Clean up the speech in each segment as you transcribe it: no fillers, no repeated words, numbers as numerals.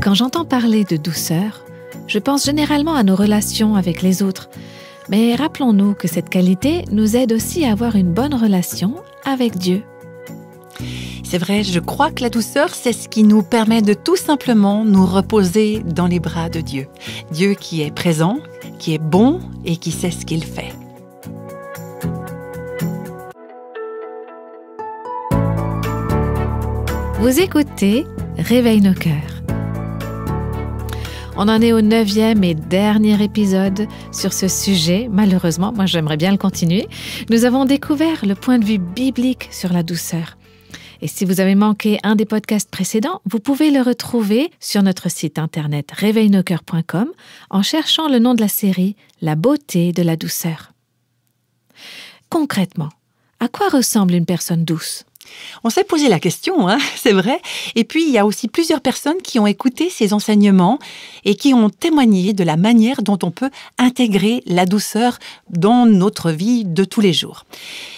Quand j'entends parler de douceur, je pense généralement à nos relations avec les autres. Mais rappelons-nous que cette qualité nous aide aussi à avoir une bonne relation avec Dieu. C'est vrai, je crois que la douceur, c'est ce qui nous permet de tout simplement nous reposer dans les bras de Dieu. Dieu qui est présent, qui est bon et qui sait ce qu'il fait. Vous écoutez Réveille nos cœurs. On en est au 9e et dernier épisode sur ce sujet. Malheureusement, moi j'aimerais bien le continuer. Nous avons découvert le point de vue biblique sur la douceur. Et si vous avez manqué un des podcasts précédents, vous pouvez le retrouver sur notre site internet réveillenocœurs.com en cherchant le nom de la série « La beauté de la douceur ». Concrètement, à quoi ressemble une personne douce ? On s'est posé la question, c'est vrai. Et puis, il y a aussi plusieurs personnes qui ont écouté ces enseignements et qui ont témoigné de la manière dont on peut intégrer la douceur dans notre vie de tous les jours.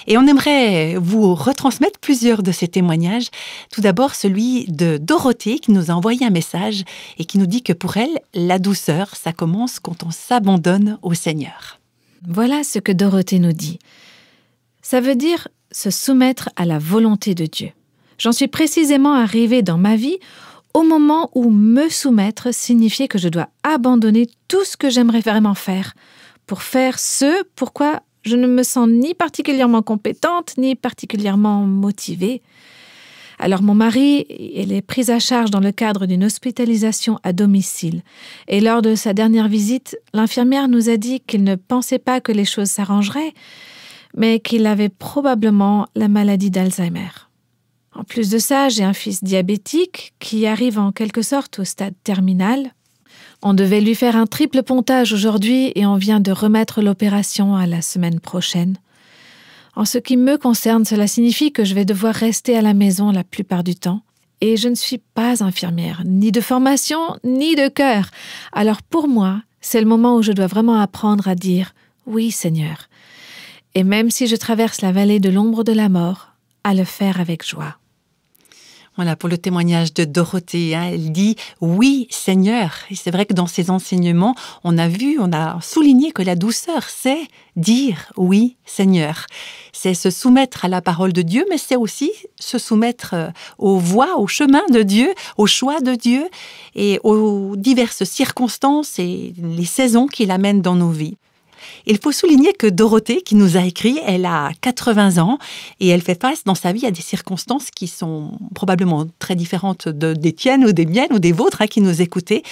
Et on aimerait vous retransmettre plusieurs de ces témoignages. Tout d'abord, celui de Dorothée qui nous a envoyé un message et qui nous dit que pour elle, la douceur, ça commence quand on s'abandonne au Seigneur. Voilà ce que Dorothée nous dit. Ça veut dire se soumettre à la volonté de Dieu. J'en suis précisément arrivée dans ma vie au moment où me soumettre signifiait que je dois abandonner tout ce que j'aimerais vraiment faire pour faire ce pourquoi je ne me sens ni particulièrement compétente ni particulièrement motivée. Alors mon mari, il est pris à charge dans le cadre d'une hospitalisation à domicile. Et lors de sa dernière visite, l'infirmière nous a dit qu'il ne pensait pas que les choses s'arrangeraient, mais qu'il avait probablement la maladie d'Alzheimer. En plus de ça, j'ai un fils diabétique qui arrive en quelque sorte au stade terminal. On devait lui faire un triple pontage aujourd'hui et on vient de remettre l'opération à la semaine prochaine. En ce qui me concerne, cela signifie que je vais devoir rester à la maison la plupart du temps. Et je ne suis pas infirmière, ni de formation, ni de cœur. Alors pour moi, c'est le moment où je dois vraiment apprendre à dire « Oui, Seigneur ». Et même si je traverse la vallée de l'ombre de la mort, à le faire avec joie. Voilà, pour le témoignage de Dorothée, elle dit « Oui, Seigneur ». Et c'est vrai que dans ces enseignements, on a souligné que la douceur, c'est dire « Oui, Seigneur ». C'est se soumettre à la parole de Dieu, mais c'est aussi se soumettre aux voies, au chemin de Dieu, au choix de Dieu et aux diverses circonstances et les saisons qu'il amène dans nos vies. Il faut souligner que Dorothée, qui nous a écrit, elle a 80 ans et elle fait face dans sa vie à des circonstances qui sont probablement très différentes des tiennes ou des miennes ou des vôtres qui nous écoutez.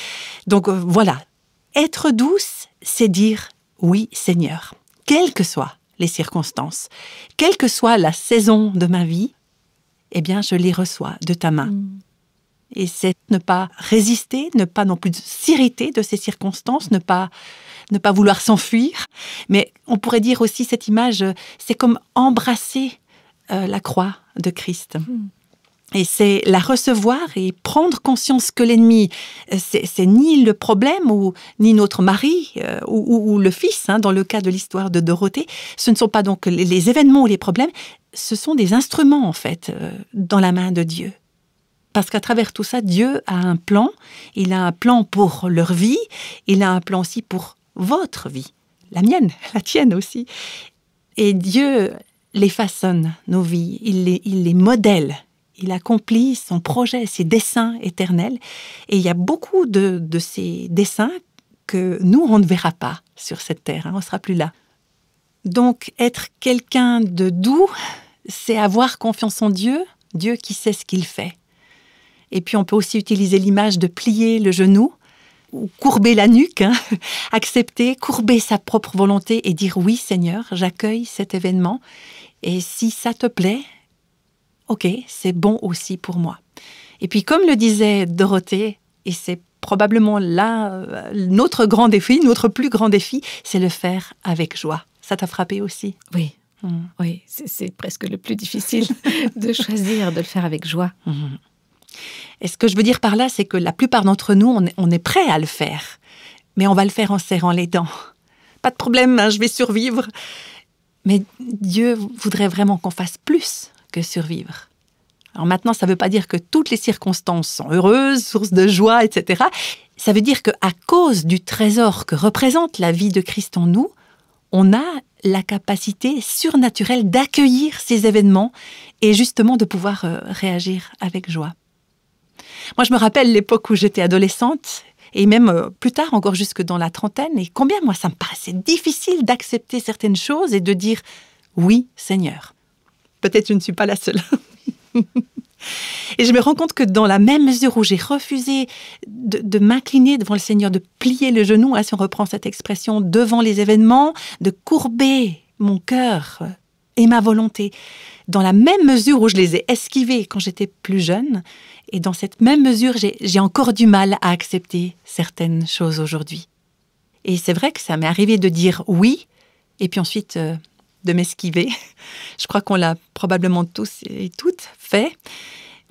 Donc voilà, être douce, c'est dire « Oui, Seigneur », quelles que soient les circonstances, quelle que soit la saison de ma vie, eh bien je les reçois de ta main. Et c'est ne pas résister, ne pas non plus s'irriter de ces circonstances, ne pas vouloir s'enfuir. Mais on pourrait dire aussi cette image, c'est comme embrasser la croix de Christ. Et c'est la recevoir et prendre conscience que l'ennemi, c'est ni le problème, ni notre mari ou le fils, dans le cas de l'histoire de Dorothée. Ce ne sont pas donc les événements ou les problèmes, ce sont des instruments en fait dans la main de Dieu. Parce qu'à travers tout ça, Dieu a un plan. Il a un plan pour leur vie. Il a un plan aussi pour votre vie. La mienne, la tienne aussi. Et Dieu les façonne, nos vies. Il les modèle. Il accomplit son projet, ses desseins éternels. Et il y a beaucoup de ces desseins que nous, on ne verra pas sur cette terre. On ne sera plus là. Donc, être quelqu'un de doux, c'est avoir confiance en Dieu. Dieu qui sait ce qu'il fait. Et puis, on peut aussi utiliser l'image de plier le genou ou courber la nuque, accepter, courber sa propre volonté et dire « Oui, Seigneur, j'accueille cet événement. Et si ça te plaît, ok, c'est bon aussi pour moi. » Et puis, comme le disait Dorothée, et c'est probablement là notre grand défi, notre plus grand défi, c'est le faire avec joie. Ça t'a frappé aussi ? Oui. Oui, c'est presque le plus difficile de choisir de le faire avec joie. Et ce que je veux dire par là, c'est que la plupart d'entre nous, on est prêt à le faire. Mais on va le faire en serrant les dents. Pas de problème, je vais survivre. Mais Dieu voudrait vraiment qu'on fasse plus que survivre. Alors maintenant, ça ne veut pas dire que toutes les circonstances sont heureuses, source de joie, etc. Ça veut dire qu'à cause du trésor que représente la vie de Christ en nous, on a la capacité surnaturelle d'accueillir ces événements et justement de pouvoir réagir avec joie. Moi, je me rappelle l'époque où j'étais adolescente et même plus tard, encore jusque dans la trentaine, et combien, moi, ça me paraissait difficile d'accepter certaines choses et de dire « Oui, Seigneur ». Peut-être je ne suis pas la seule. Et je me rends compte que dans la même mesure où j'ai refusé de m'incliner devant le Seigneur, de plier le genou, si on reprend cette expression, devant les événements, de courber mon cœur et ma volonté, dans la même mesure où je les ai esquivés quand j'étais plus jeune, et dans cette même mesure, j'ai encore du mal à accepter certaines choses aujourd'hui. Et c'est vrai que ça m'est arrivé de dire oui, et puis ensuite de m'esquiver. Je crois qu'on l'a probablement tous et toutes fait.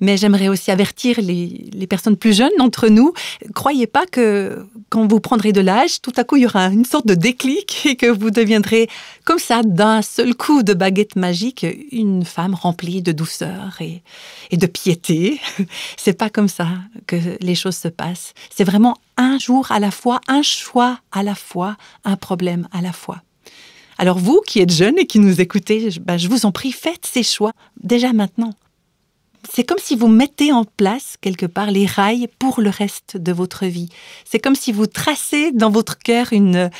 Mais j'aimerais aussi avertir les personnes plus jeunes d'entre nous. Croyez pas que quand vous prendrez de l'âge, tout à coup, il y aura une sorte de déclic et que vous deviendrez, comme ça, d'un seul coup de baguette magique, une femme remplie de douceur et de piété. C'est pas comme ça que les choses se passent. C'est vraiment un jour à la fois, un choix à la fois, un problème à la fois. Alors vous qui êtes jeunes et qui nous écoutez, je vous en prie, faites ces choix déjà maintenant. C'est comme si vous mettez en place, quelque part, les rails pour le reste de votre vie. C'est comme si vous tracez dans votre cœur une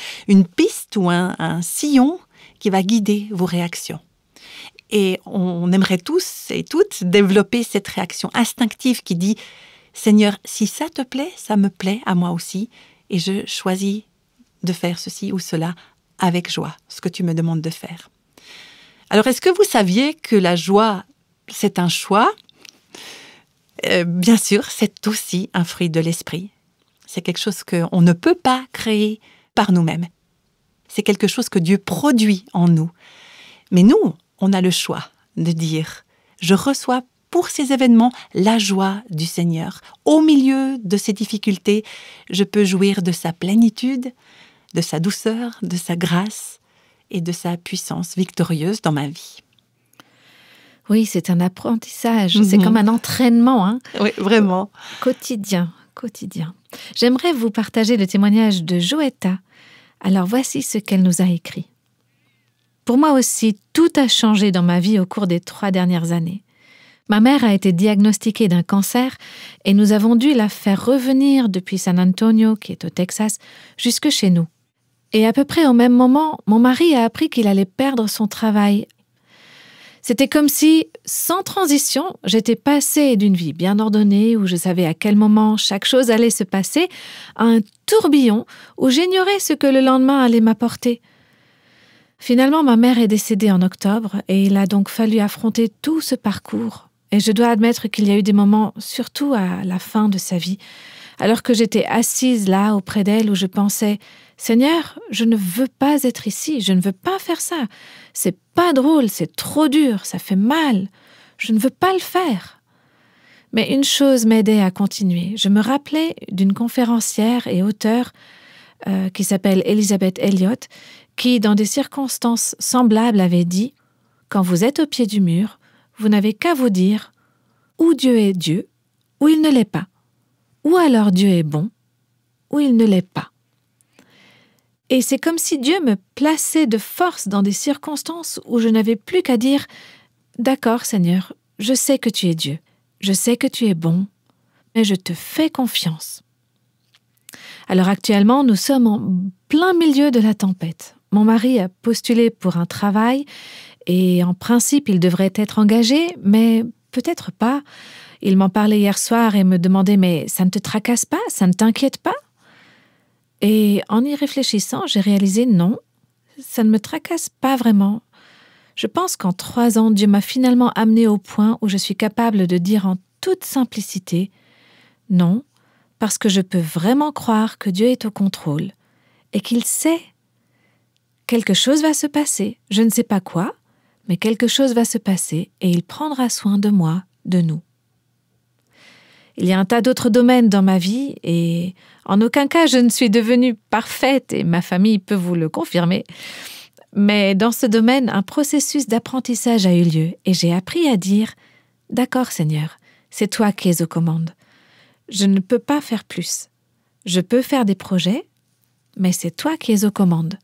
piste ou un sillon qui va guider vos réactions. Et on aimerait tous et toutes développer cette réaction instinctive qui dit « Seigneur, si ça te plaît, ça me plaît à moi aussi, et je choisis de faire ceci ou cela avec joie, ce que tu me demandes de faire. » Alors, est-ce que vous saviez que la joie, c'est un choix ? Bien sûr, c'est aussi un fruit de l'esprit. C'est quelque chose qu'on ne peut pas créer par nous-mêmes. C'est quelque chose que Dieu produit en nous. Mais nous, on a le choix de dire « Je reçois pour ces événements la joie du Seigneur. Au milieu de ces difficultés, je peux jouir de sa plénitude, de sa douceur, de sa grâce et de sa puissance victorieuse dans ma vie. » Oui, c'est un apprentissage, c'est comme un entraînement. Hein. Oui, vraiment. Quotidien. J'aimerais vous partager le témoignage de Joëta. Alors voici ce qu'elle nous a écrit. Pour moi aussi, tout a changé dans ma vie au cours des 3 dernières années. Ma mère a été diagnostiquée d'un cancer et nous avons dû la faire revenir depuis San Antonio, qui est au Texas, jusque chez nous. Et à peu près au même moment, mon mari a appris qu'il allait perdre son travail. C'était comme si, sans transition, j'étais passée d'une vie bien ordonnée, où je savais à quel moment chaque chose allait se passer, à un tourbillon où j'ignorais ce que le lendemain allait m'apporter. Finalement, ma mère est décédée en octobre et il a donc fallu affronter tout ce parcours. Et je dois admettre qu'il y a eu des moments, surtout à la fin de sa vie, alors que j'étais assise là auprès d'elle où je pensais « Seigneur, je ne veux pas être ici, je ne veux pas faire ça. C'est pas drôle, c'est trop dur, ça fait mal. Je ne veux pas le faire. » Mais une chose m'aidait à continuer. Je me rappelais d'une conférencière et auteure qui s'appelle Elisabeth Elliot, qui, dans des circonstances semblables, avait dit « Quand vous êtes au pied du mur, vous n'avez qu'à vous dire ou Dieu est Dieu, ou il ne l'est pas. Ou alors Dieu est bon, ou il ne l'est pas. » Et c'est comme si Dieu me plaçait de force dans des circonstances où je n'avais plus qu'à dire « D'accord, Seigneur, je sais que tu es Dieu, je sais que tu es bon, mais je te fais confiance. » Alors actuellement, nous sommes en plein milieu de la tempête. Mon mari a postulé pour un travail et en principe, il devrait être engagé, mais peut-être pas. Il m'en parlait hier soir et me demandait « Mais ça ne te tracasse pas? Ça ne t'inquiète pas ?» Et en y réfléchissant, j'ai réalisé non, ça ne me tracasse pas vraiment. Je pense qu'en 3 ans, Dieu m'a finalement amené au point où je suis capable de dire en toute simplicité non, parce que je peux vraiment croire que Dieu est au contrôle et qu'il sait. Quelque chose va se passer, je ne sais pas quoi, mais quelque chose va se passer et il prendra soin de moi, de nous. Il y a un tas d'autres domaines dans ma vie et en aucun cas je ne suis devenue parfaite et ma famille peut vous le confirmer. Mais dans ce domaine, un processus d'apprentissage a eu lieu et j'ai appris à dire D'accord, Seigneur, c'est toi qui es aux commandes. Je ne peux pas faire plus. Je peux faire des projets, mais c'est toi qui es aux commandes.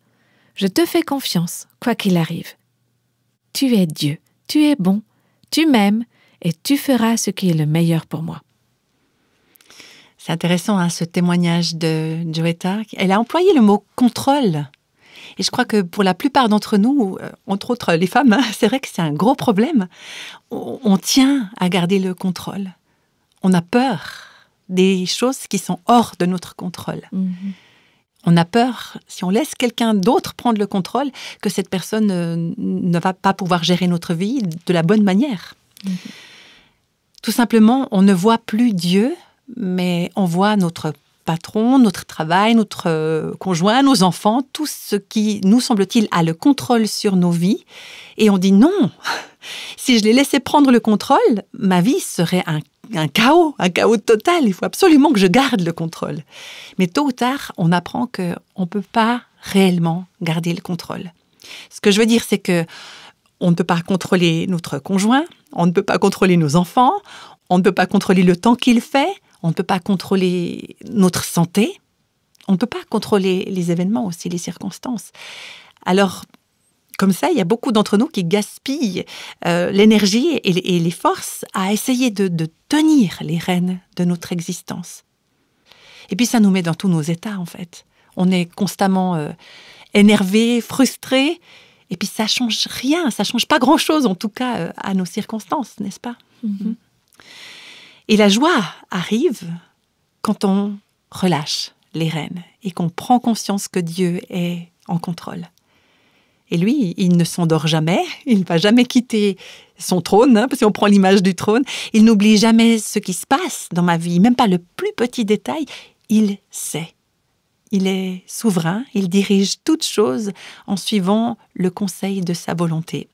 Je te fais confiance, quoi qu'il arrive. Tu es Dieu, tu es bon, tu m'aimes et tu feras ce qui est le meilleur pour moi. C'est intéressant, hein, ce témoignage de Joetta. Elle a employé le mot « contrôle ». Et je crois que pour la plupart d'entre nous, entre autres les femmes, hein, c'est vrai que c'est un gros problème. On tient à garder le contrôle. On a peur des choses qui sont hors de notre contrôle. On a peur, si on laisse quelqu'un d'autre prendre le contrôle, que cette personne ne va pas pouvoir gérer notre vie de la bonne manière. Tout simplement, on ne voit plus Dieu, mais on voit notre patron, notre travail, notre conjoint, nos enfants, tout ce qui, nous semble-t-il, a le contrôle sur nos vies. Et on dit non, si je les laissais prendre le contrôle, ma vie serait un chaos total. Il faut absolument que je garde le contrôle. Mais tôt ou tard, on apprend qu'on ne peut pas réellement garder le contrôle. Ce que je veux dire, c'est que on ne peut pas contrôler notre conjoint, on ne peut pas contrôler nos enfants, on ne peut pas contrôler le temps qu'il fait, on ne peut pas contrôler notre santé, on ne peut pas contrôler les événements aussi, les circonstances. Alors, comme ça, il y a beaucoup d'entre nous qui gaspillent l'énergie et les forces à essayer de tenir les rênes de notre existence. Et puis ça nous met dans tous nos états, en fait. On est constamment énervé, frustré, et puis ça change rien, ça change pas grand-chose, en tout cas, à nos circonstances, n'est-ce pas ? Et la joie arrive quand on relâche les rênes et qu'on prend conscience que Dieu est en contrôle. Et lui, il ne s'endort jamais, il ne va jamais quitter son trône, hein, parce qu'on prend l'image du trône. Il n'oublie jamais ce qui se passe dans ma vie, même pas le plus petit détail, il sait. Il est souverain, il dirige toutes choses en suivant le conseil de sa volonté.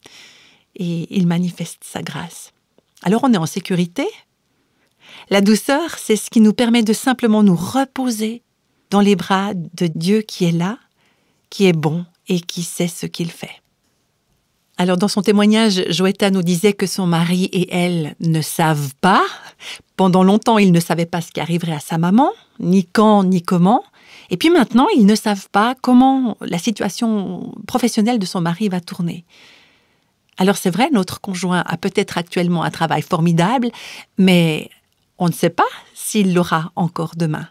Et il manifeste sa grâce. Alors on est en sécurité. La douceur, c'est ce qui nous permet de simplement nous reposer dans les bras de Dieu qui est là, qui est bon et qui sait ce qu'il fait. Alors dans son témoignage, Joetta nous disait que son mari et elle ne savent pas. Pendant longtemps, ils ne savaient pas ce qui arriverait à sa maman, ni quand, ni comment. Et puis maintenant, ils ne savent pas comment la situation professionnelle de son mari va tourner. Alors c'est vrai, notre conjoint a peut-être actuellement un travail formidable, mais on ne sait pas s'il l'aura encore demain.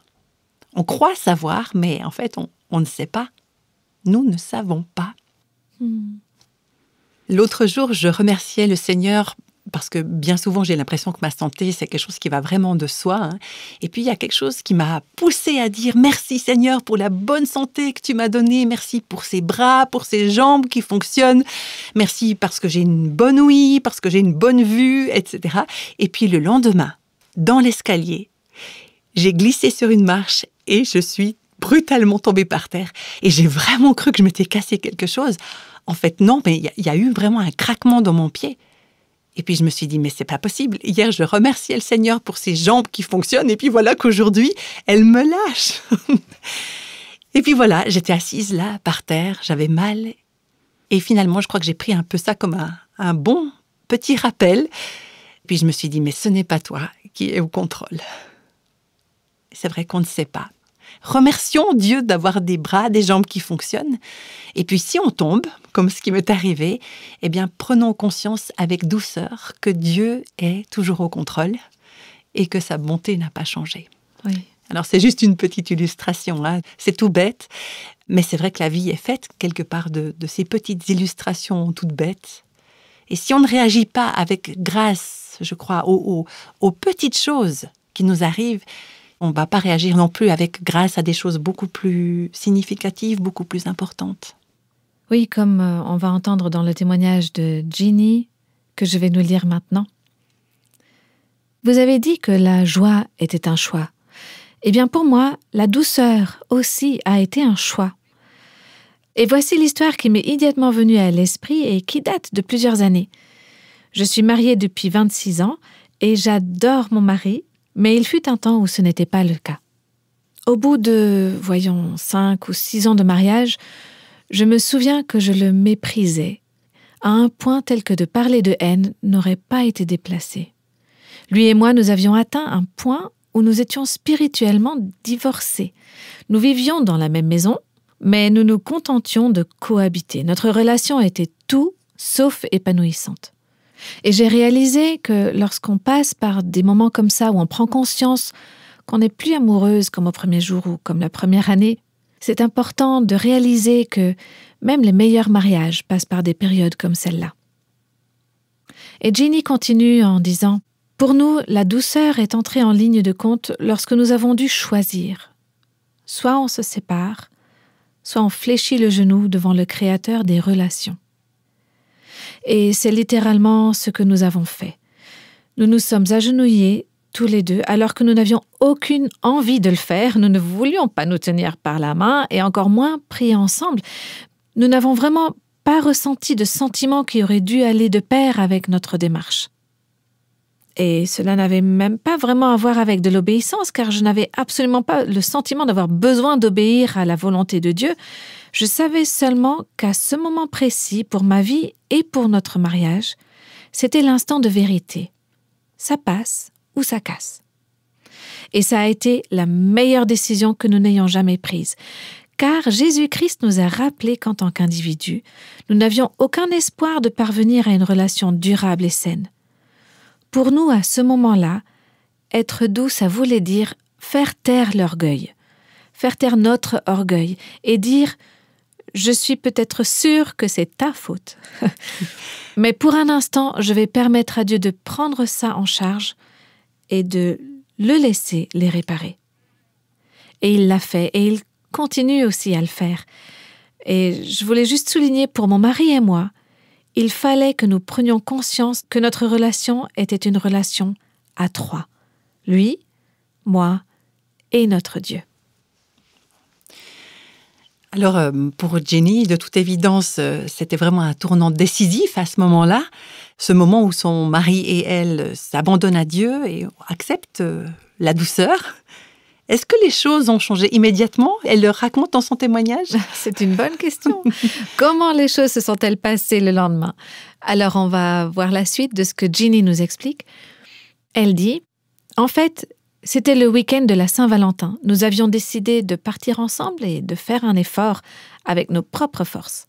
On croit savoir, mais en fait, on ne sait pas. Nous ne savons pas. L'autre jour, je remerciais le Seigneur parce que bien souvent, j'ai l'impression que ma santé, c'est quelque chose qui va vraiment de soi. Hein. Et puis, il y a quelque chose qui m'a poussée à dire « Merci Seigneur pour la bonne santé que tu m'as donnée. Merci pour ces bras, pour ces jambes qui fonctionnent. Merci parce que j'ai une bonne ouïe, parce que j'ai une bonne vue, etc. » Et puis, le lendemain, dans l'escalier, j'ai glissé sur une marche et je suis brutalement tombée par terre. Et j'ai vraiment cru que je m'étais cassé quelque chose. En fait, non, mais il y a eu vraiment un craquement dans mon pied. Et puis je me suis dit, mais c'est pas possible. Hier, je remerciais le Seigneur pour ses jambes qui fonctionnent. Et puis voilà qu'aujourd'hui, elle me lâche. Et puis voilà, j'étais assise là, par terre, j'avais mal. Et finalement, je crois que j'ai pris un peu ça comme un bon petit rappel. Puis je me suis dit, mais ce n'est pas toi qui es au contrôle. C'est vrai qu'on ne sait pas. Remercions Dieu d'avoir des bras, des jambes qui fonctionnent. Et puis si on tombe, comme ce qui m'est arrivé, eh bien prenons conscience avec douceur que Dieu est toujours au contrôle et que sa bonté n'a pas changé. Oui. Alors c'est juste une petite illustration, hein. C'est tout bête, mais c'est vrai que la vie est faite quelque part de ces petites illustrations toutes bêtes. Et si on ne réagit pas avec grâce, je crois, aux petites choses qui nous arrivent, on ne va pas réagir non plus avec grâce à des choses beaucoup plus significatives, beaucoup plus importantes. Oui, comme on va entendre dans le témoignage de Ginny, que je vais nous lire maintenant. Vous avez dit que la joie était un choix. Eh bien pour moi, la douceur aussi a été un choix. Et voici l'histoire qui m'est immédiatement venue à l'esprit et qui date de plusieurs années. Je suis mariée depuis 26 ans et j'adore mon mari, mais il fut un temps où ce n'était pas le cas. Au bout de, 5 ou 6 ans de mariage, je me souviens que je le méprisais, à un point tel que de parler de haine n'aurait pas été déplacé. Lui et moi, nous avions atteint un point où nous étions spirituellement divorcés. Nous vivions dans la même maison, mais nous nous contentions de cohabiter. Notre relation était tout sauf épanouissante. Et j'ai réalisé que lorsqu'on passe par des moments comme ça, où on prend conscience qu'on n'est plus amoureuse comme au premier jour ou comme la première année, c'est important de réaliser que même les meilleurs mariages passent par des périodes comme celle-là. Et Ginny continue en disant « Pour nous, la douceur est entrée en ligne de compte lorsque nous avons dû choisir. Soit on se sépare, soit on fléchit le genou devant le créateur des relations. » Et c'est littéralement ce que nous avons fait. Nous nous sommes agenouillés tous les deux, alors que nous n'avions aucune envie de le faire. Nous ne voulions pas nous tenir par la main et encore moins prier ensemble. Nous n'avons vraiment pas ressenti de sentiments qui auraient dû aller de pair avec notre démarche. Et cela n'avait même pas vraiment à voir avec de l'obéissance, car je n'avais absolument pas le sentiment d'avoir besoin d'obéir à la volonté de Dieu. Je savais seulement qu'à ce moment précis, pour ma vie et pour notre mariage, c'était l'instant de vérité. Ça passe ou ça casse. Et ça a été la meilleure décision que nous n'ayons jamais prise. Car Jésus-Christ nous a rappelé qu'en tant qu'individus, nous n'avions aucun espoir de parvenir à une relation durable et saine. Pour nous, à ce moment-là, être doux, ça voulait dire faire taire l'orgueil, faire taire notre orgueil et dire « Je suis peut-être sûre que c'est ta faute, mais pour un instant, je vais permettre à Dieu de prendre ça en charge et de le laisser les réparer. » Et il l'a fait et il continue aussi à le faire. Et je voulais juste souligner pour mon mari et moi, il fallait que nous prenions conscience que notre relation était une relation à trois. Lui, moi et notre Dieu. Alors, pour Jenny, de toute évidence, c'était vraiment un tournant décisif à ce moment-là, ce moment où son mari et elle s'abandonnent à Dieu et acceptent la douceur. Est-ce que les choses ont changé immédiatement? Elle le raconte dans son témoignage. C'est une bonne question. Comment les choses se sont-elles passées le lendemain? Alors, on va voir la suite de ce que Ginny nous explique. Elle dit, en fait, c'était le week-end de la Saint-Valentin. Nous avions décidé de partir ensemble et de faire un effort avec nos propres forces.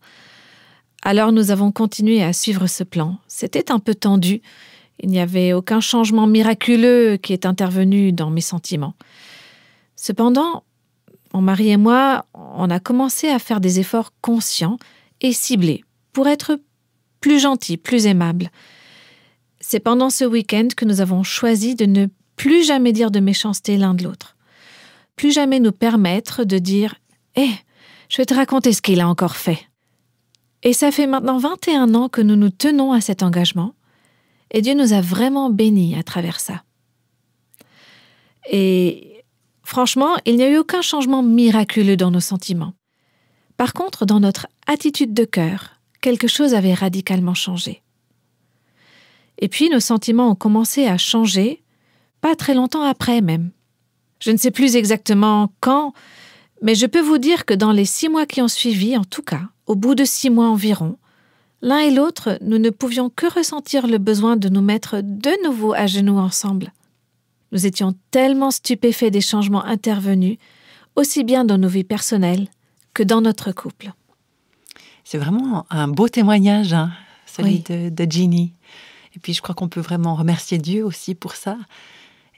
Alors, nous avons continué à suivre ce plan. C'était un peu tendu. Il n'y avait aucun changement miraculeux qui est intervenu dans mes sentiments. Cependant, mon mari et moi, on a commencé à faire des efforts conscients et ciblés pour être plus gentils, plus aimables. C'est pendant ce week-end que nous avons choisi de ne plus jamais dire de méchanceté l'un de l'autre. Plus jamais nous permettre de dire « Hé, je vais te raconter ce qu'il a encore fait. » Et ça fait maintenant 21 ans que nous nous tenons à cet engagement et Dieu nous a vraiment bénis à travers ça. Et franchement, il n'y a eu aucun changement miraculeux dans nos sentiments. Par contre, dans notre attitude de cœur, quelque chose avait radicalement changé. Et puis, nos sentiments ont commencé à changer, pas très longtemps après même. Je ne sais plus exactement quand, mais je peux vous dire que dans les 6 mois qui ont suivi, en tout cas, au bout de 6 mois environ, l'un et l'autre, nous ne pouvions que ressentir le besoin de nous mettre de nouveau à genoux ensemble. Nous étions tellement stupéfaits des changements intervenus, aussi bien dans nos vies personnelles que dans notre couple. C'est vraiment un beau témoignage, celui Oui. de Ginny. Et puis je crois qu'on peut vraiment remercier Dieu aussi pour ça.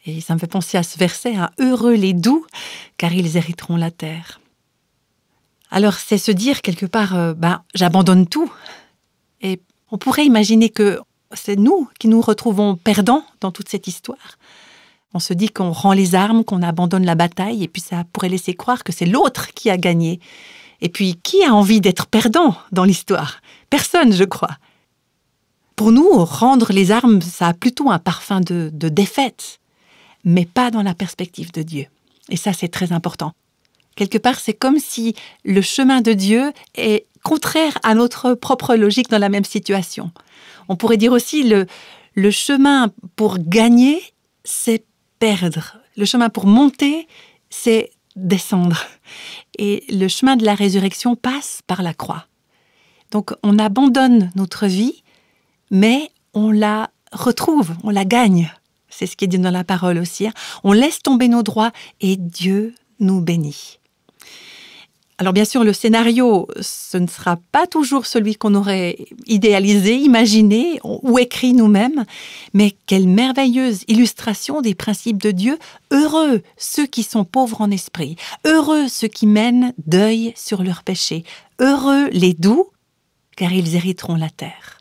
Et ça me fait penser à ce verset, « Heureux les doux, car ils hériteront la terre. » Alors c'est se dire quelque part, j'abandonne tout. Et on pourrait imaginer que c'est nous qui nous retrouvons perdants dans toute cette histoire. On se dit qu'on rend les armes, qu'on abandonne la bataille, et puis ça pourrait laisser croire que c'est l'autre qui a gagné. Et puis, qui a envie d'être perdant dans l'histoire? Personne, je crois. Pour nous, rendre les armes, ça a plutôt un parfum de défaite, mais pas dans la perspective de Dieu. Et ça, c'est très important. Quelque part, c'est comme si le chemin de Dieu est contraire à notre propre logique dans la même situation. On pourrait dire aussi le chemin pour gagner, c'est perdre. Le chemin pour monter, c'est descendre. Et le chemin de la résurrection passe par la croix. Donc, on abandonne notre vie, mais on la retrouve, on la gagne. C'est ce qui est dit dans la parole aussi. On laisse tomber nos droits et Dieu nous bénit. Alors bien sûr, le scénario, ce ne sera pas toujours celui qu'on aurait idéalisé, imaginé ou écrit nous-mêmes, mais quelle merveilleuse illustration des principes de Dieu. Heureux ceux qui sont pauvres en esprit, heureux ceux qui mènent deuil sur leurs péchés, heureux les doux, car ils hériteront la terre.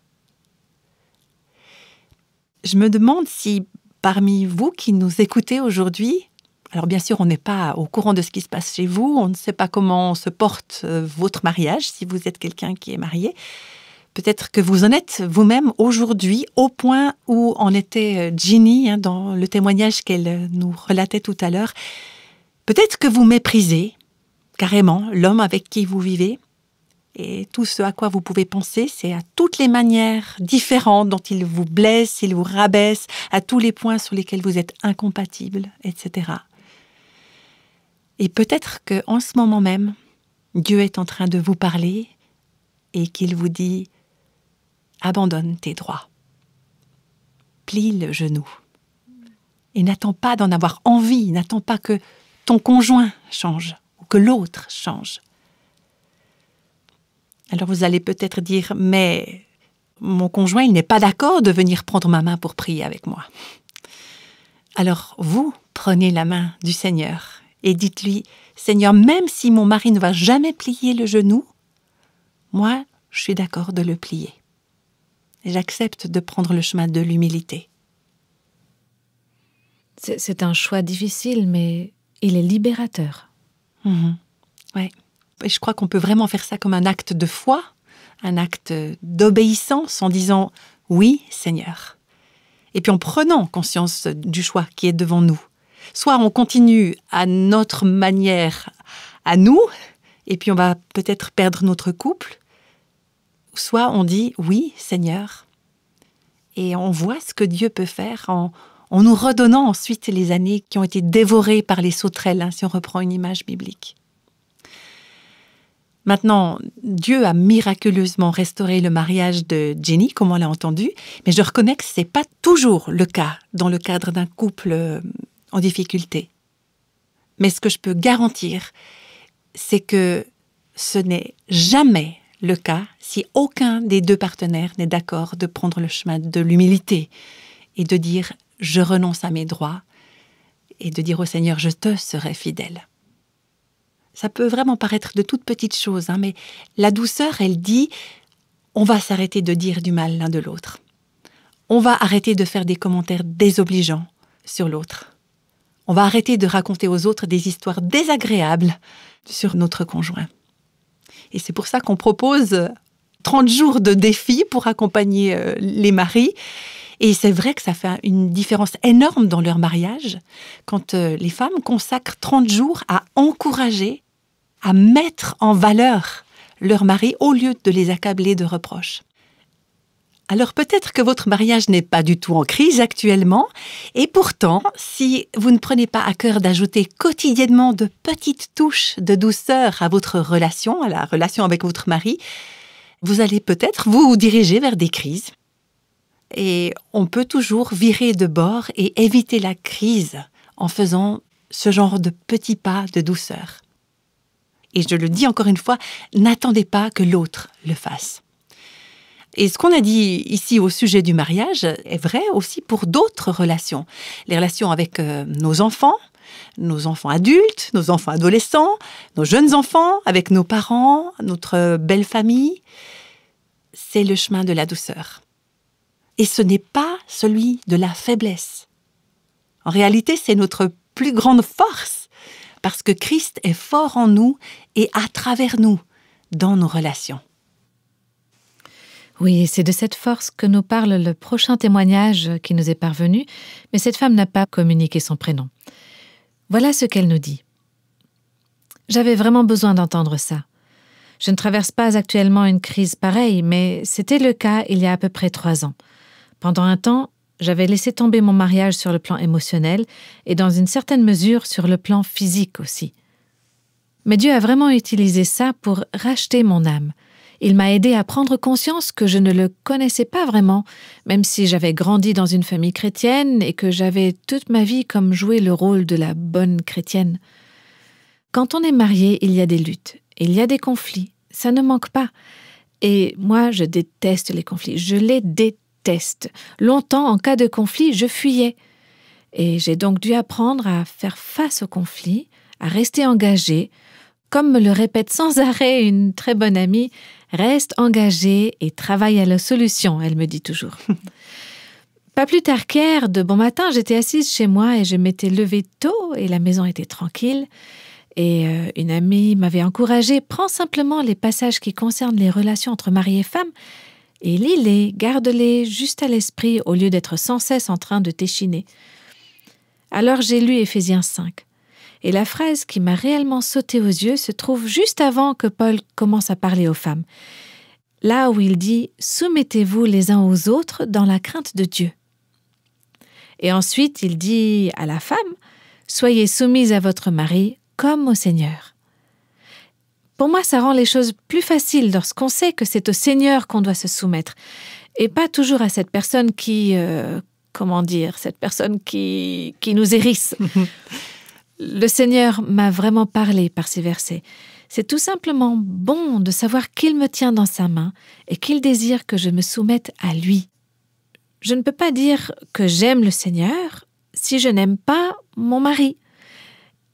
Je me demande si parmi vous qui nous écoutez aujourd'hui, alors bien sûr, on n'est pas au courant de ce qui se passe chez vous, on ne sait pas comment se porte votre mariage, si vous êtes quelqu'un qui est marié. Peut-être que vous en êtes vous-même aujourd'hui au point où en était Ginny dans le témoignage qu'elle nous relatait tout à l'heure. Peut-être que vous méprisez carrément l'homme avec qui vous vivez. Et tout ce à quoi vous pouvez penser, c'est à toutes les manières différentes dont il vous blesse, il vous rabaisse, à tous les points sur lesquels vous êtes incompatibles, etc. Et peut-être qu'en ce moment même, Dieu est en train de vous parler et qu'il vous dit « Abandonne tes droits, plie le genou et n'attends pas d'en avoir envie, n'attends pas que ton conjoint change ou que l'autre change. » Alors vous allez peut-être dire « Mais mon conjoint, il n'est pas d'accord de venir prendre ma main pour prier avec moi. » Alors vous, prenez la main du Seigneur et dites-lui « Seigneur, même si mon mari ne va jamais plier le genou, moi, je suis d'accord de le plier. Et j'accepte de prendre le chemin de l'humilité. » C'est un choix difficile, mais il est libérateur. Ouais. Et je crois qu'on peut vraiment faire ça comme un acte de foi, un acte d'obéissance en disant « Oui, Seigneur ». Et puis en prenant conscience du choix qui est devant nous. Soit on continue à notre manière, à nous, et puis on va peut-être perdre notre couple. Soit on dit « Oui, Seigneur ». Et on voit ce que Dieu peut faire en nous redonnant ensuite les années qui ont été dévorées par les sauterelles, si on reprend une image biblique. Maintenant, Dieu a miraculeusement restauré le mariage de Jenny, comme on l'a entendu, mais je reconnais que ce n'est pas toujours le cas dans le cadre d'un couple en difficulté. Mais ce que je peux garantir, c'est que ce n'est jamais le cas si aucun des deux partenaires n'est d'accord de prendre le chemin de l'humilité et de dire « je renonce à mes droits » et de dire au Seigneur « je te serai fidèle ». Ça peut vraiment paraître de toutes petites choses, mais la douceur, elle dit « on va s'arrêter de dire du mal l'un de l'autre. On va arrêter de faire des commentaires désobligeants sur l'autre. On va arrêter de raconter aux autres des histoires désagréables sur notre conjoint. » Et c'est pour ça qu'on propose 30 jours de défi pour accompagner les maris. Et c'est vrai que ça fait une différence énorme dans leur mariage quand les femmes consacrent 30 jours à encourager, à mettre en valeur leur mari au lieu de les accabler de reproches. Alors peut-être que votre mariage n'est pas du tout en crise actuellement, et pourtant, si vous ne prenez pas à cœur d'ajouter quotidiennement de petites touches de douceur à votre relation, à la relation avec votre mari, vous allez peut-être vous diriger vers des crises. Et on peut toujours virer de bord et éviter la crise en faisant ce genre de petits pas de douceur. Et je le dis encore une fois, n'attendez pas que l'autre le fasse. Et ce qu'on a dit ici au sujet du mariage est vrai aussi pour d'autres relations. Les relations avec nos enfants adultes, nos enfants adolescents, nos jeunes enfants, avec nos parents, notre belle famille. C'est le chemin de la douceur. Et ce n'est pas celui de la faiblesse. En réalité, c'est notre plus grande force, parce que Christ est fort en nous et à travers nous, dans nos relations. Oui, c'est de cette force que nous parle le prochain témoignage qui nous est parvenu, mais cette femme n'a pas communiqué son prénom. Voilà ce qu'elle nous dit. « J'avais vraiment besoin d'entendre ça. Je ne traverse pas actuellement une crise pareille, mais c'était le cas il y a à peu près 3 ans. Pendant un temps, j'avais laissé tomber mon mariage sur le plan émotionnel et dans une certaine mesure sur le plan physique aussi. Mais Dieu a vraiment utilisé ça pour racheter mon âme. Il m'a aidé à prendre conscience que je ne le connaissais pas vraiment, même si j'avais grandi dans une famille chrétienne et que j'avais toute ma vie comme joué le rôle de la bonne chrétienne. Quand on est marié, il y a des luttes, il y a des conflits, ça ne manque pas. Et moi, je déteste les conflits, je les déteste. Longtemps, en cas de conflit, je fuyais. Et j'ai donc dû apprendre à faire face aux conflits, à rester engagée. Comme me le répète sans arrêt une très bonne amie, « Reste engagée et travaille à la solution », elle me dit toujours. Pas plus tard qu'hier, de bon matin, j'étais assise chez moi et je m'étais levée tôt et la maison était tranquille. Et une amie m'avait encouragée, « Prends simplement les passages qui concernent les relations entre mari et femme et lis-les, garde-les juste à l'esprit au lieu d'être sans cesse en train de t'échiner. » Alors j'ai lu Éphésiens 5. Et la phrase qui m'a réellement sauté aux yeux se trouve juste avant que Paul commence à parler aux femmes. Là où il dit « Soumettez-vous les uns aux autres dans la crainte de Dieu ». Et ensuite, il dit à la femme « Soyez soumise à votre mari comme au Seigneur ». Pour moi, ça rend les choses plus faciles lorsqu'on sait que c'est au Seigneur qu'on doit se soumettre et pas toujours à cette personne qui nous hérisse. Le Seigneur m'a vraiment parlé par ces versets. C'est tout simplement bon de savoir qu'il me tient dans sa main et qu'il désire que je me soumette à lui. Je ne peux pas dire que j'aime le Seigneur si je n'aime pas mon mari.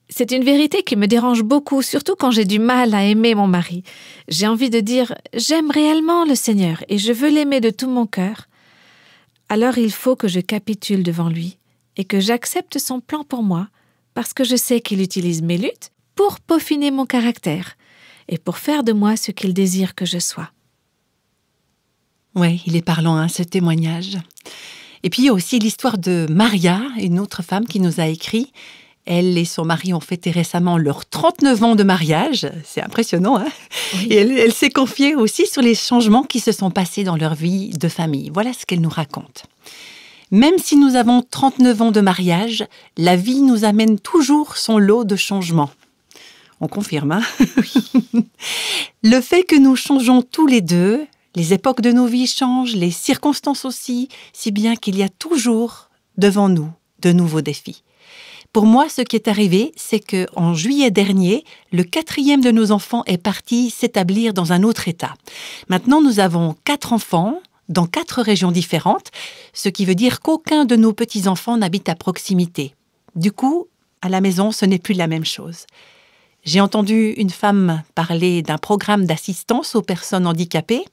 C'est une vérité qui me dérange beaucoup, surtout quand j'ai du mal à aimer mon mari. J'ai envie de dire « J'aime réellement le Seigneur et je veux l'aimer de tout mon cœur ». Alors il faut que je capitule devant lui et que j'accepte son plan pour moi, parce que je sais qu'il utilise mes luttes pour peaufiner mon caractère et pour faire de moi ce qu'il désire que je sois. Oui, il est parlant, ce témoignage. Et puis il y a aussi l'histoire de Maria, une autre femme qui nous a écrit. Elle et son mari ont fêté récemment leurs 39 ans de mariage. C'est impressionnant, hein? Oui. Et elle s'est confiée aussi sur les changements qui se sont passés dans leur vie de famille. Voilà ce qu'elle nous raconte. Même si nous avons 39 ans de mariage, la vie nous amène toujours son lot de changements. On confirme, hein? Oui. Le fait que nous changeons tous les deux, les époques de nos vies changent, les circonstances aussi, si bien qu'il y a toujours devant nous de nouveaux défis. Pour moi, ce qui est arrivé, c'est qu'en juillet dernier, le 4e de nos enfants est parti s'établir dans un autre État. Maintenant, nous avons 4 enfants, dans 4 régions différentes, ce qui veut dire qu'aucun de nos petits-enfants n'habite à proximité. Du coup, à la maison, ce n'est plus la même chose. J'ai entendu une femme parler d'un programme d'assistance aux personnes handicapées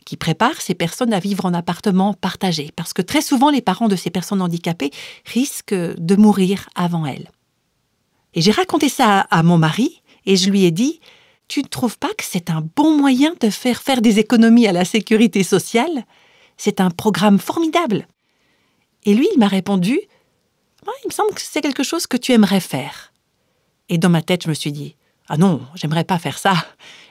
qui prépare ces personnes à vivre en appartement partagé, parce que très souvent, les parents de ces personnes handicapées risquent de mourir avant elles. Et j'ai raconté ça à mon mari et je lui ai dit « Tu ne trouves pas que c'est un bon moyen de faire des économies à la sécurité sociale ? C'est un programme formidable. » Et lui, il m'a répondu « Il me semble que c'est quelque chose que tu aimerais faire. » Et dans ma tête, je me suis dit « Ah non, j'aimerais pas faire ça.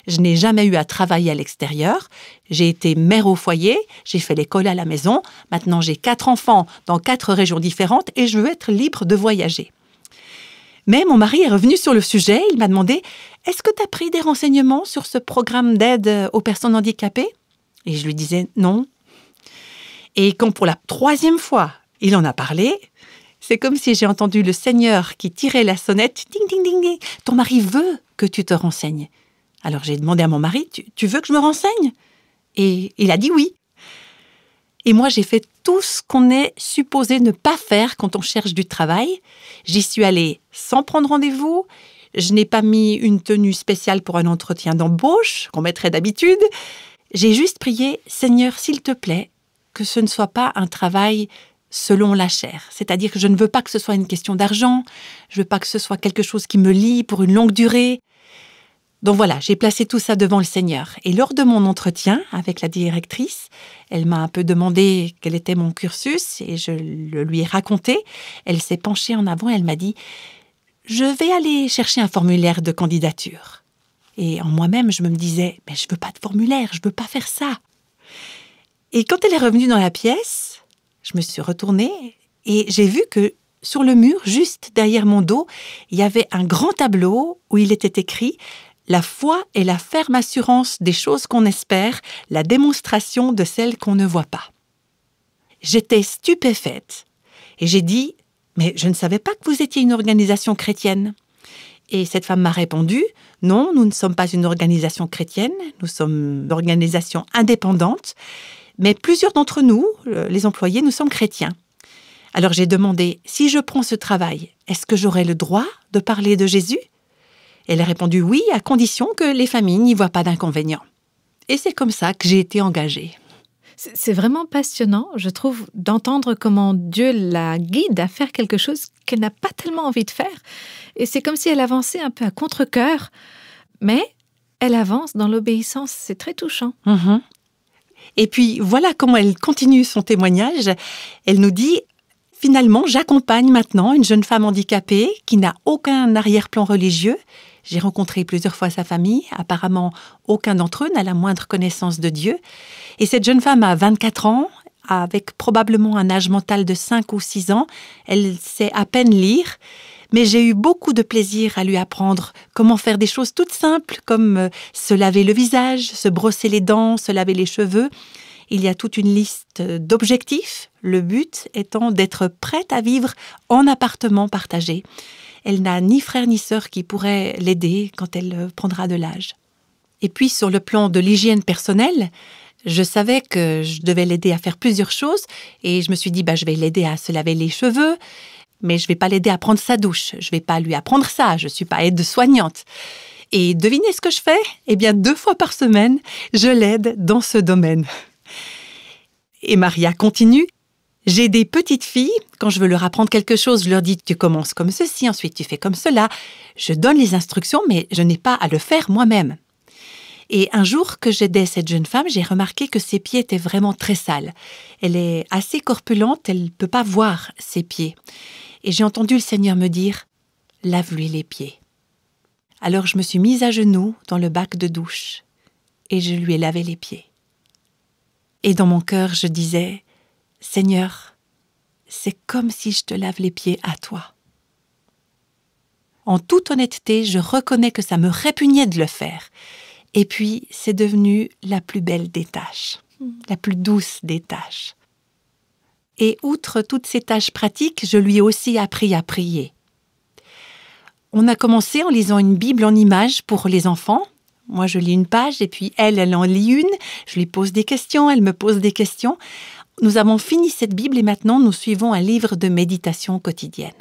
Je n'ai jamais eu à travailler à l'extérieur. J'ai été mère au foyer, j'ai fait l'école à la maison. Maintenant, j'ai 4 enfants dans 4 régions différentes et je veux être libre de voyager. » Mais mon mari est revenu sur le sujet. Il m'a demandé « Est-ce que tu as pris des renseignements sur ce programme d'aide aux personnes handicapées ?» Et je lui disais « Non. » Et quand pour la 3e fois, il en a parlé, c'est comme si j'ai entendu le Seigneur qui tirait la sonnette. Ding, ding, ding, ding. Ton mari veut que tu te renseignes. Alors j'ai demandé à mon mari, tu veux que je me renseigne? Et il a dit oui. Et moi, j'ai fait tout ce qu'on est supposé ne pas faire quand on cherche du travail. J'y suis allée sans prendre rendez-vous. Je n'ai pas mis une tenue spéciale pour un entretien d'embauche qu'on mettrait d'habitude. J'ai juste prié, Seigneur, s'il te plaît, que ce ne soit pas un travail selon la chair. C'est-à-dire que je ne veux pas que ce soit une question d'argent, je ne veux pas que ce soit quelque chose qui me lie pour une longue durée. Donc voilà, j'ai placé tout ça devant le Seigneur. Et lors de mon entretien avec la directrice, elle m'a un peu demandé quel était mon cursus et je le lui ai raconté. Elle s'est penchée en avant et elle m'a dit « Je vais aller chercher un formulaire de candidature. » Et en moi-même, je me disais « Mais je ne veux pas de formulaire, je ne veux pas faire ça. » Et quand elle est revenue dans la pièce, je me suis retournée et j'ai vu que sur le mur, juste derrière mon dos, il y avait un grand tableau où il était écrit La foi est la ferme assurance des choses qu'on espère, la démonstration de celles qu'on ne voit pas. J'étais stupéfaite et j'ai dit « Mais je ne savais pas que vous étiez une organisation chrétienne. » Et cette femme m'a répondu « Non, nous ne sommes pas une organisation chrétienne, nous sommes une organisation indépendante, mais plusieurs d'entre nous, les employés, nous sommes chrétiens. » Alors j'ai demandé « Si je prends ce travail, est-ce que j'aurai le droit de parler de Jésus ?» Elle a répondu « Oui, à condition que les familles n'y voient pas d'inconvénient. » Et c'est comme ça que j'ai été engagée. C'est vraiment passionnant, je trouve, d'entendre comment Dieu la guide à faire quelque chose qu'elle n'a pas tellement envie de faire. Et c'est comme si elle avançait un peu à contre-cœur, mais elle avance dans l'obéissance. C'est très touchant. Mm-hmm. Et puis, voilà comment elle continue son témoignage. Elle nous dit « Finalement, j'accompagne maintenant une jeune femme handicapée qui n'a aucun arrière-plan religieux. J'ai rencontré plusieurs fois sa famille. Apparemment, aucun d'entre eux n'a la moindre connaissance de Dieu. Et cette jeune femme a 24 ans, avec probablement un âge mental de 5 ou 6 ans. Elle sait à peine lire, mais j'ai eu beaucoup de plaisir à lui apprendre comment faire des choses toutes simples, comme se laver le visage, se brosser les dents, se laver les cheveux. Il y a toute une liste d'objectifs, le but étant d'être prête à vivre en appartement partagé. Elle n'a ni frère ni sœur qui pourraient l'aider quand elle prendra de l'âge. Et puis, sur le plan de l'hygiène personnelle, je savais que je devais l'aider à faire plusieurs choses et je me suis dit, je vais l'aider à se laver les cheveux, mais je ne vais pas l'aider à prendre sa douche. Je ne vais pas lui apprendre ça, je ne suis pas aide-soignante. Et devinez ce que je fais ? 2 fois par semaine, je l'aide dans ce domaine. Et Maria continue. J'ai des petites filles, quand je veux leur apprendre quelque chose, je leur dis « tu commences comme ceci, ensuite tu fais comme cela ». Je donne les instructions, mais je n'ai pas à le faire moi-même. Et un jour que j'aidais cette jeune femme, j'ai remarqué que ses pieds étaient vraiment très sales. Elle est assez corpulente, elle ne peut pas voir ses pieds. Et j'ai entendu le Seigneur me dire « lave-lui les pieds ». Alors je me suis mise à genoux dans le bac de douche et je lui ai lavé les pieds. Et dans mon cœur, je disais « Seigneur, c'est comme si je te lave les pieds à toi. » En toute honnêteté, je reconnais que ça me répugnait de le faire. Et puis, c'est devenu la plus belle des tâches, la plus douce des tâches. Et outre toutes ces tâches pratiques, je lui ai aussi appris à prier. On a commencé en lisant une Bible en images pour les enfants. Moi, je lis une page et puis elle en lit une. Je lui pose des questions, elle me pose des questions. Nous avons fini cette Bible et maintenant nous suivons un livre de méditation quotidienne.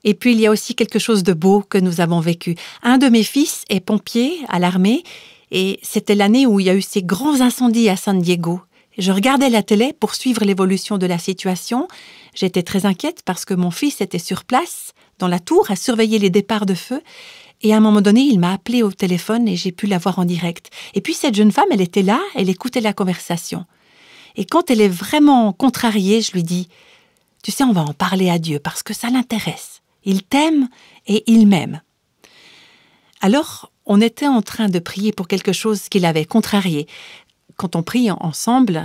Et puis il y a aussi quelque chose de beau que nous avons vécu. Un de mes fils est pompier à l'armée et c'était l'année où il y a eu ces grands incendies à San Diego. Je regardais la télé pour suivre l'évolution de la situation. J'étais très inquiète parce que mon fils était sur place, dans la tour, à surveiller les départs de feu. Et à un moment donné, il m'a appelé au téléphone et j'ai pu la voir en direct. Et puis cette jeune femme, elle était là, elle écoutait la conversation. Et quand elle est vraiment contrariée, je lui dis « Tu sais, on va en parler à Dieu parce que ça l'intéresse. Il t'aime et il m'aime. » Alors, on était en train de prier pour quelque chose qui l'avait contrarié. Quand on prie ensemble,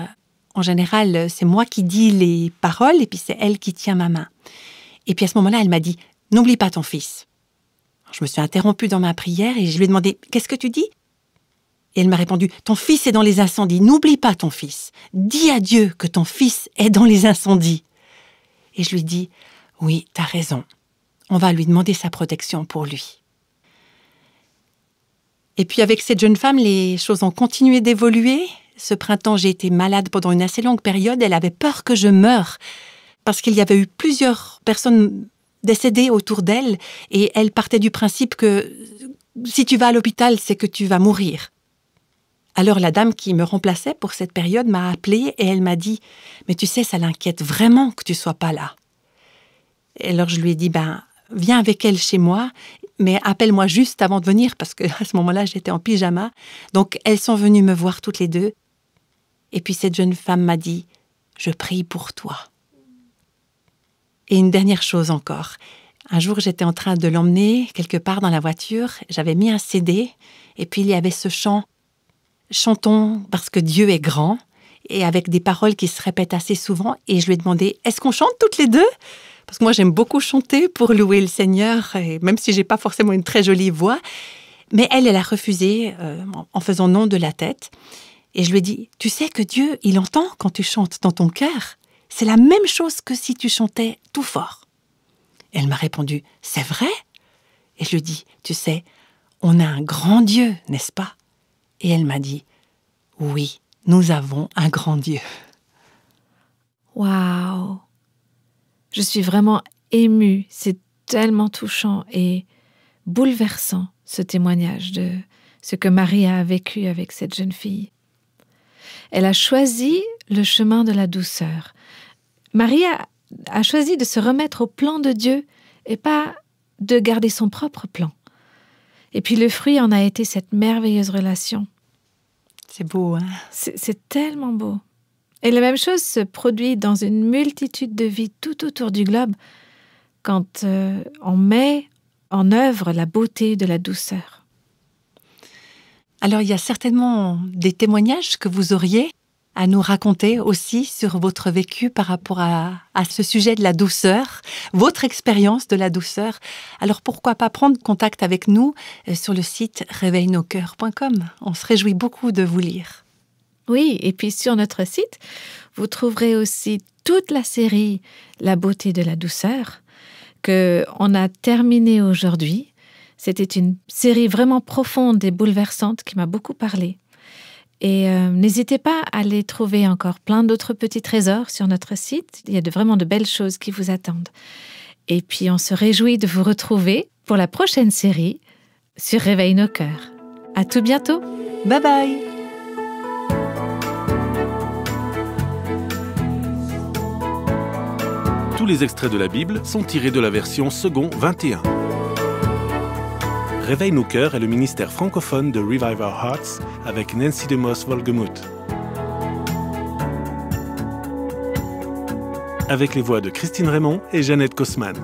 en général, c'est moi qui dis les paroles et puis c'est elle qui tient ma main. Et puis à ce moment-là, elle m'a dit « N'oublie pas ton fils. » Je me suis interrompue dans ma prière et je lui ai demandé « Qu'est-ce que tu dis ?» Et elle m'a répondu « Ton fils est dans les incendies, n'oublie pas ton fils. Dis à Dieu que ton fils est dans les incendies. » Et je lui dis « Oui, t'as raison. On va lui demander sa protection pour lui. » Et puis avec cette jeune femme, les choses ont continué d'évoluer. Ce printemps, j'ai été malade pendant une assez longue période. Elle avait peur que je meure parce qu'il y avait eu plusieurs personnes décédées autour d'elle et elle partait du principe que si tu vas à l'hôpital, c'est que tu vas mourir. Alors la dame qui me remplaçait pour cette période m'a appelée et elle m'a dit « Mais tu sais, ça l'inquiète vraiment que tu sois pas là. » Et alors je lui ai dit « Viens avec elle chez moi, mais appelle-moi juste avant de venir parce qu'à ce moment-là, j'étais en pyjama. » Donc elles sont venues me voir toutes les deux. Et puis cette jeune femme m'a dit « Je prie pour toi. » Et une dernière chose encore. Un jour, j'étais en train de l'emmener quelque part dans la voiture. J'avais mis un CD et puis il y avait ce chant « Chantons parce que Dieu est grand » et avec des paroles qui se répètent assez souvent. Et je lui ai demandé « Est-ce qu'on chante toutes les deux ?» Parce que moi, j'aime beaucoup chanter pour louer le Seigneur, et même si je n'ai pas forcément une très jolie voix. Mais elle a refusé en faisant non de la tête. Et je lui ai dit, tu sais que Dieu, il entend quand tu chantes dans ton cœur. C'est la même chose que si tu chantais tout fort. Elle m'a répondu, c'est vrai? Et je lui ai dit, tu sais, on a un grand Dieu, n'est-ce pas? Et elle m'a dit, oui, nous avons un grand Dieu. Waouh! Je suis vraiment émue. C'est tellement touchant et bouleversant, ce témoignage de ce que Marie a vécu avec cette jeune fille. Elle a choisi le chemin de la douceur. Marie a choisi de se remettre au plan de Dieu et pas de garder son propre plan. Et puis le fruit en a été cette merveilleuse relation. C'est beau, hein? C'est tellement beau. Et la même chose se produit dans une multitude de vies tout autour du globe quand on met en œuvre la beauté de la douceur. Alors, il y a certainement des témoignages que vous auriez à nous raconter aussi sur votre vécu par rapport à ce sujet de la douceur, votre expérience de la douceur. Alors, pourquoi pas prendre contact avec nous sur le site réveilnoscoeurs.com. On se réjouit beaucoup de vous lire. Oui, et puis sur notre site, vous trouverez aussi toute la série La beauté de la douceur qu'on a terminée aujourd'hui. C'était une série vraiment profonde et bouleversante qui m'a beaucoup parlé. Et n'hésitez pas à aller trouver encore plein d'autres petits trésors sur notre site. Il y a vraiment de belles choses qui vous attendent. Et puis on se réjouit de vous retrouver pour la prochaine série sur Réveille nos cœurs. À tout bientôt. Bye bye. Tous les extraits de la Bible sont tirés de la version second 21. Réveille nos cœurs est le ministère francophone de Revive Our Hearts avec Nancy DeMoss Wolgemuth. Avec les voix de Christine Raymond et Jeannette Kosman.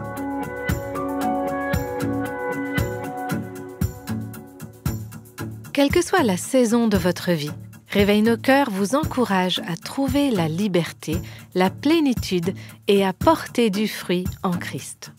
Quelle que soit la saison de votre vie, Réveille nos cœurs vous encourage à trouver la liberté, la plénitude et à porter du fruit en Christ.